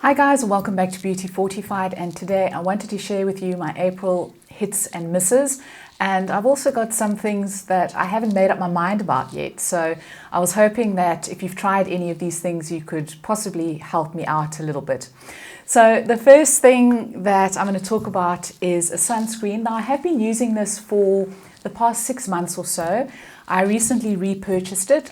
Hi guys, and welcome back to Beauty Fortified, and today I wanted to share with you my April hits and misses, and I've also got some things that I haven't made up my mind about yet, so I was hoping that if you've tried any of these things you could possibly help me out a little bit. So the first thing that I'm going to talk about is a sunscreen. Now I have been using this for the past 6 months or so. I recently repurchased it.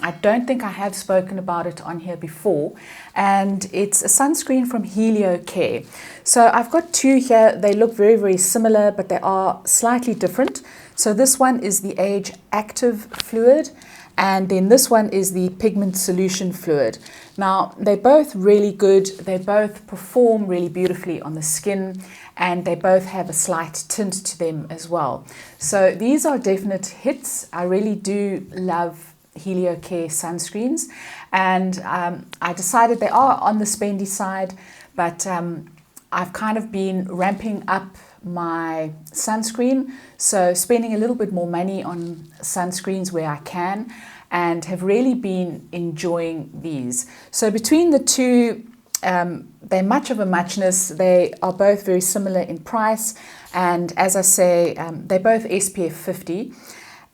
I don't think I have spoken about it on here before, and it's a sunscreen from Helio Care. So I've got two here. They look very, very similar, but they are slightly different. So this one is the Age Active Fluid, and then this one is the Pigment Solution Fluid. Now, they're both really good. They both perform really beautifully on the skin, and they both have a slight tint to them as well. So these are definite hits. I really do love Helio Care sunscreens, and I decided they are on the spendy side, but I've kind of been ramping up my sunscreen, so spending a little bit more money on sunscreens where I can, and have really been enjoying these. So between the two, they're much of a muchness. They are both very similar in price, and as I say, they're both SPF 50.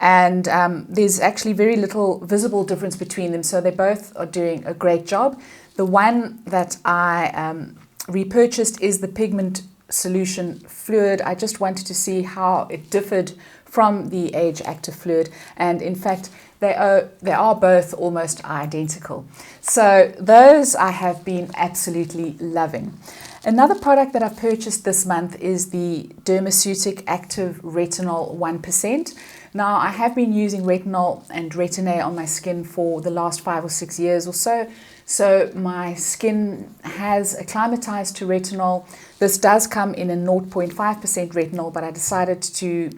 And there's actually very little visible difference between them, so they both are doing a great job. The one that I repurchased is the Pigment Solution Fluid. I just wanted to see how it differed from the Age Active Fluid, and in fact they are both almost identical. So those I have been absolutely loving. Another product that I've purchased this month is the Dermaceutic Active Retinol 1%. Now, I have been using retinol and retin-A on my skin for the last 5 or 6 years or so. So my skin has acclimatized to retinol. This does come in a 0.5% retinol, but I decided to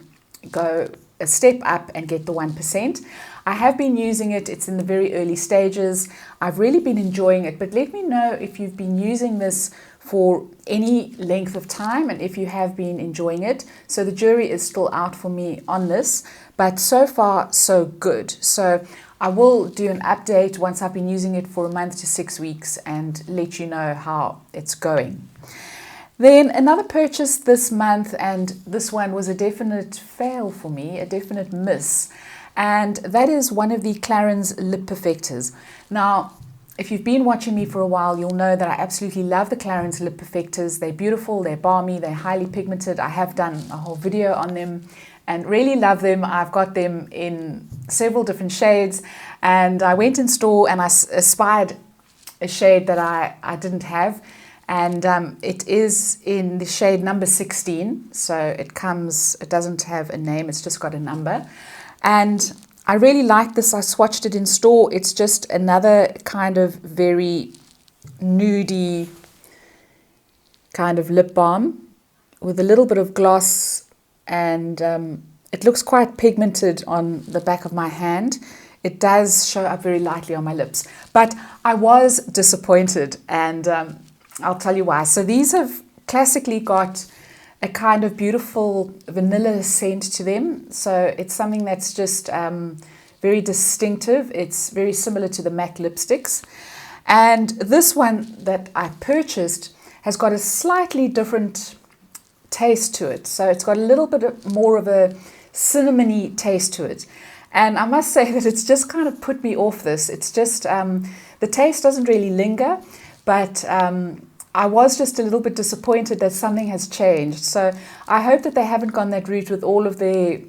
go a step up and get the 1%. I have been using it. It's in the very early stages. I've really been enjoying it, but let me know if you've been using this for any length of time and if you have been enjoying it. So the jury is still out for me on this, but so far so good. So I will do an update once I've been using it for a month to 6 weeks and let you know how it's going. Then another purchase this month, and this one was a definite fail for me, a definite miss, and that is one of the Clarins Lip Perfectors. Now, if you've been watching me for a while, you'll know that I absolutely love the Clarins Lip Perfectors. They're beautiful, they're balmy, they're highly pigmented. I have done a whole video on them and really love them. I've got them in several different shades, and I went in store and I espied a shade that I didn't have, and it is in the shade number 16. So it doesn't have a name, it's just got a number. And I really like this. I swatched it in store. It's just another kind of very nudie kind of lip balm with a little bit of gloss, and it looks quite pigmented on the back of my hand. It does show up very lightly on my lips, but I was disappointed, and I'll tell you why. So these have classically got a kind of beautiful vanilla scent to them. So it's something that's just very distinctive. It's very similar to the MAC lipsticks. And this one that I purchased has got a slightly different taste to it. So it's got a little bit more of a cinnamony taste to it. And I must say that it's just kind of put me off this. It's just, the taste doesn't really linger, but I was just a little bit disappointed that something has changed. So I hope that they haven't gone that route with all of their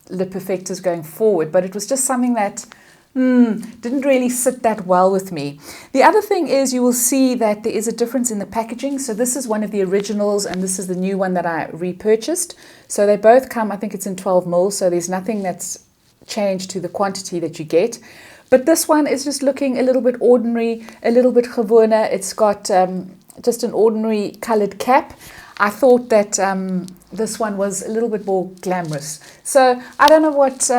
lip perfectors going forward, but it was just something that didn't really sit that well with me. The other thing is, you will see that there is a difference in the packaging. So this is one of the originals, and this is the new one that I repurchased. So they both come, I think it's in 12 ml, so there's nothing that's changed to the quantity that you get. But this one is just looking a little bit ordinary, a little bit gewone. It's got just an ordinary colored cap. I thought that this one was a little bit more glamorous. So I don't know what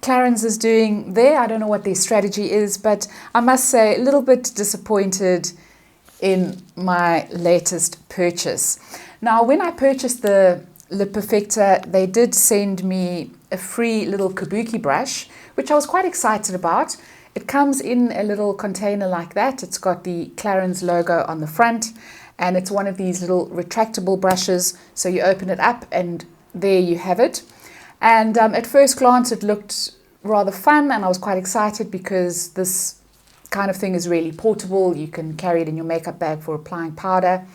Clarins is doing there. I don't know what their strategy is, but I must say a little bit disappointed in my latest purchase. Now, when I purchased the Lip Perfector, they did send me a free little Kabuki brush, which I was quite excited about. It comes in a little container like that. It's got the Clarins logo on the front, and it's one of these little retractable brushes. So you open it up and there you have it. And at first glance it looked rather fun, and I was quite excited because this kind of thing is really portable. You can carry it in your makeup bag for applying powder.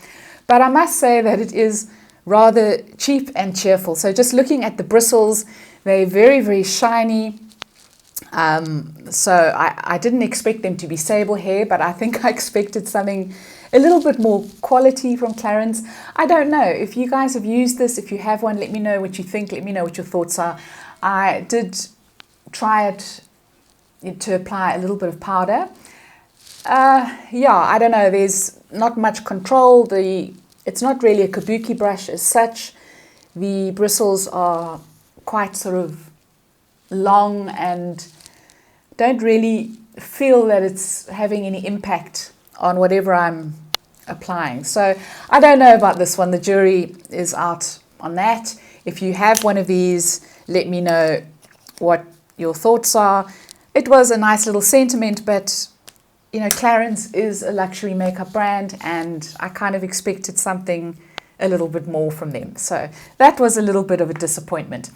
But I must say that it is rather cheap and cheerful. So just looking at the bristles, they're very, very shiny. So I didn't expect them to be sable hair, but I think I expected something a little bit more quality from Clarins. I don't know. If you guys have used this, if you have one, let me know what you think. Let me know what your thoughts are. I did try it to apply a little bit of powder. Yeah, I don't know. There's not much control. It's not really a kabuki brush as such. The bristles are quite sort of long and don't really feel that it's having any impact on whatever I'm applying. So I don't know about this one. The jury is out on that. If you have one of these, let me know what your thoughts are. It was a nice little sentiment, but you know, Clarins is a luxury makeup brand, and I kind of expected something a little bit more from them. So that was a little bit of a disappointment.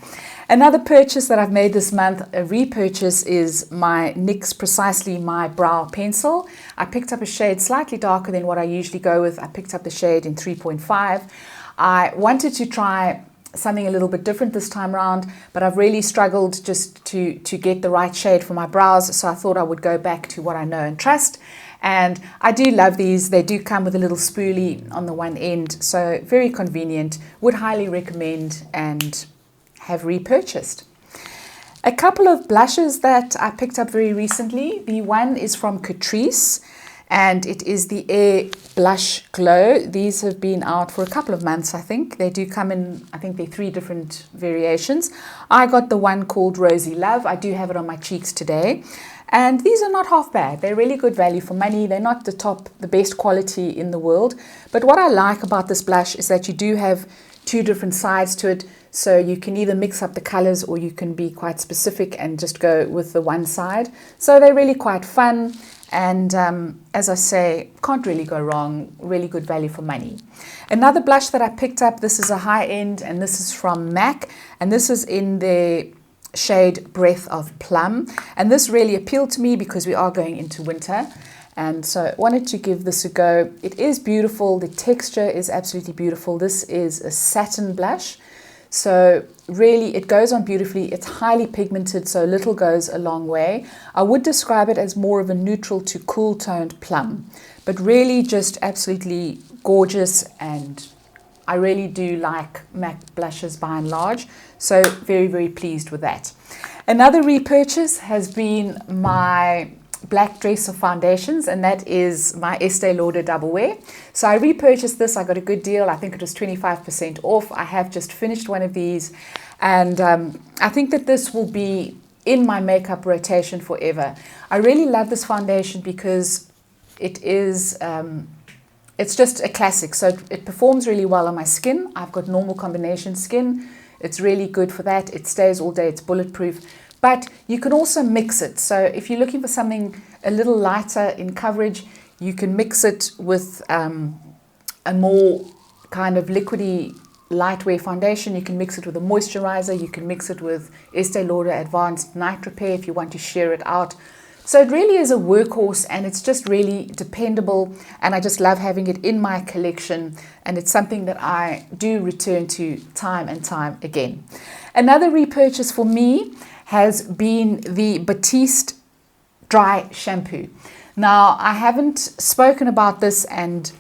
Another purchase that I've made this month, a repurchase, is my NYX Precisely My Brow Pencil. I picked up a shade slightly darker than what I usually go with. I picked up the shade in 3.5. I wanted to try something a little bit different this time around, but I've really struggled just to get the right shade for my brows, so I thought I would go back to what I know and trust. And I do love these. They do come with a little spoolie on the one end, so very convenient. Would highly recommend and have repurchased. A couple of blushes that I picked up very recently. The one is from Catrice, and it is the Air Blush Glow. These have been out for a couple of months, I think. They do come in, I think they're 3 different variations. I got the one called Rosy Love. I do have it on my cheeks today. And these are not half bad. They're really good value for money. They're not the best quality in the world. But what I like about this blush is that you do have 2 different sides to it. So you can either mix up the colors, or you can be quite specific and just go with the one side. So they're really quite fun. And as I say, can't really go wrong. Really good value for money. Another blush that I picked up, this is a high end, and this is from MAC. And this is in the shade Breath of Plum, and this really appealed to me because we are going into winter, and so I wanted to give this a go. It is beautiful. The texture is absolutely beautiful. This is a satin blush, so really it goes on beautifully. It's highly pigmented, so little goes a long way. I would describe it as more of a neutral to cool toned plum, but really just absolutely gorgeous, and I really do like MAC blushes by and large, so very, very pleased with that. Another repurchase has been my black dress of foundations, and that is my Estee Lauder Double Wear. So I repurchased this. I got a good deal. I think it was 25% off. I have just finished one of these, and I think that this will be in my makeup rotation forever. I really love this foundation because it is it's just a classic, so it performs really well on my skin. I've got normal combination skin. It's really good for that. It stays all day. It's bulletproof. But you can also mix it. So if you're looking for something a little lighter in coverage, you can mix it with a more kind of liquidy, lightweight foundation. You can mix it with a moisturizer. You can mix it with Estee Lauder Advanced Night Repair if you want to share it out. So it really is a workhorse, and it's just really dependable, and I just love having it in my collection, and it's something that I do return to time and time again. Another repurchase for me has been the Batiste Dry Shampoo. Now, I haven't spoken about this, and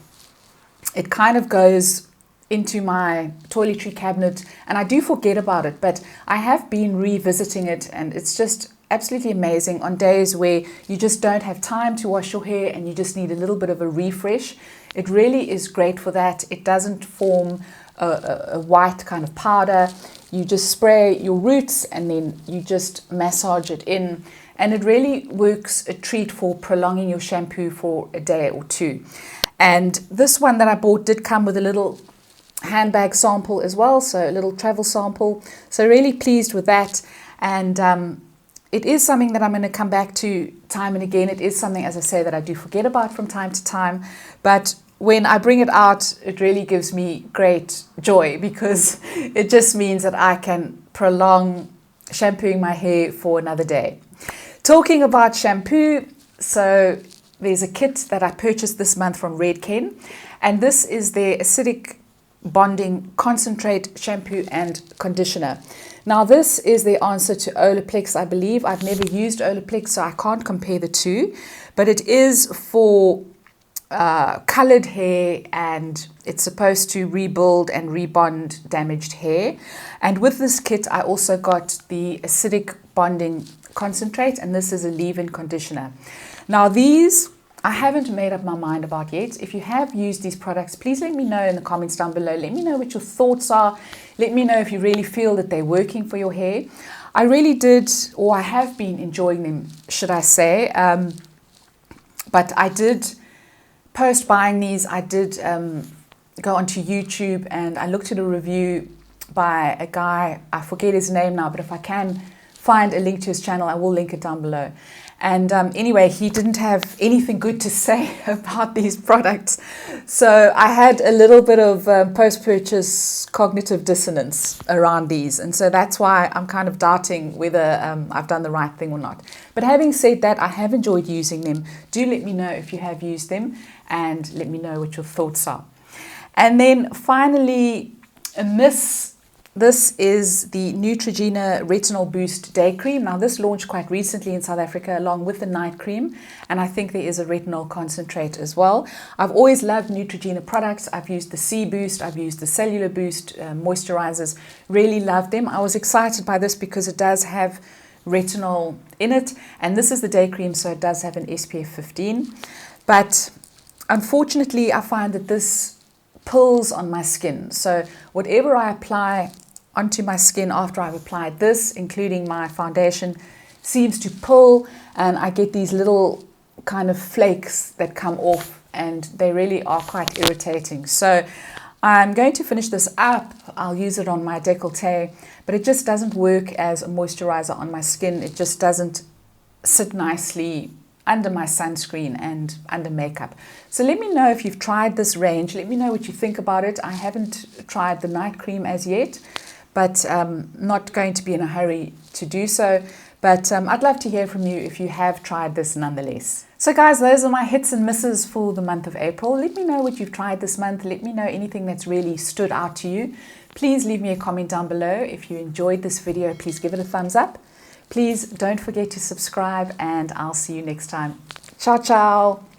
it kind of goes into my toiletry cabinet, and I do forget about it, but I have been revisiting it, and it's just absolutely amazing on days where you just don't have time to wash your hair and you just need a little bit of a refresh. It really is great for that. It doesn't form a white kind of powder. You just spray your roots and then you just massage it in, and it really works a treat for prolonging your shampoo for a day or 2. And this one that I bought did come with a little handbag sample as well, so a little travel sample. So really pleased with that. And it is something that I'm going to come back to time and again. It is something, as I say, that I do forget about from time to time. But when I bring it out, it really gives me great joy because it just means that I can prolong shampooing my hair for another day. Talking about shampoo, so there's a kit that I purchased this month from Redken, and this is their acidic bonding concentrate shampoo and conditioner. Now this is the answer to Olaplex, I believe. I've never used Olaplex, so I can't compare the two, but it is for colored hair, and it's supposed to rebuild and rebond damaged hair. And with this kit, I also got the acidic bonding concentrate, and this is a leave-in conditioner. Now these, I haven't made up my mind about yet. If you have used these products, please let me know in the comments down below. Let me know what your thoughts are. Let me know if you really feel that they're working for your hair. I really did, or I have been enjoying them, should I say. But I did, post buying these, I did go onto YouTube and I looked at a review by a guy, I forget his name now, but if I can find a link to his channel, I will link it down below. And anyway, he didn't have anything good to say about these products. So I had a little bit of post-purchase cognitive dissonance around these. And so that's why I'm kind of doubting whether I've done the right thing or not. But having said that, I have enjoyed using them. Do let me know if you have used them and let me know what your thoughts are. And then finally, a miss. This is the Neutrogena Retinol Boost Day Cream. Now this launched quite recently in South Africa along with the night cream, and I think there is a retinol concentrate as well. I've always loved Neutrogena products. I've used the C Boost, I've used the Cellular Boost moisturizers, really love them. I was excited by this because it does have retinol in it, and this is the day cream, so it does have an SPF 15. But unfortunately, I find that this pulls on my skin. So whatever I apply onto my skin after I've applied this, including my foundation, seems to pull, and I get these little kind of flakes that come off, and they really are quite irritating. So I'm going to finish this up. I'll use it on my décolleté, but it just doesn't work as a moisturizer on my skin. It just doesn't sit nicely under my sunscreen and under makeup. So let me know if you've tried this range. Let me know what you think about it. I haven't tried the night cream as yet, but not going to be in a hurry to do so. But I'd love to hear from you if you have tried this nonetheless. So guys, those are my hits and misses for the month of April. Let me know what you've tried this month. Let me know anything that's really stood out to you. Please leave me a comment down below. If you enjoyed this video, please give it a thumbs up. Please don't forget to subscribe, and I'll see you next time. Ciao, ciao.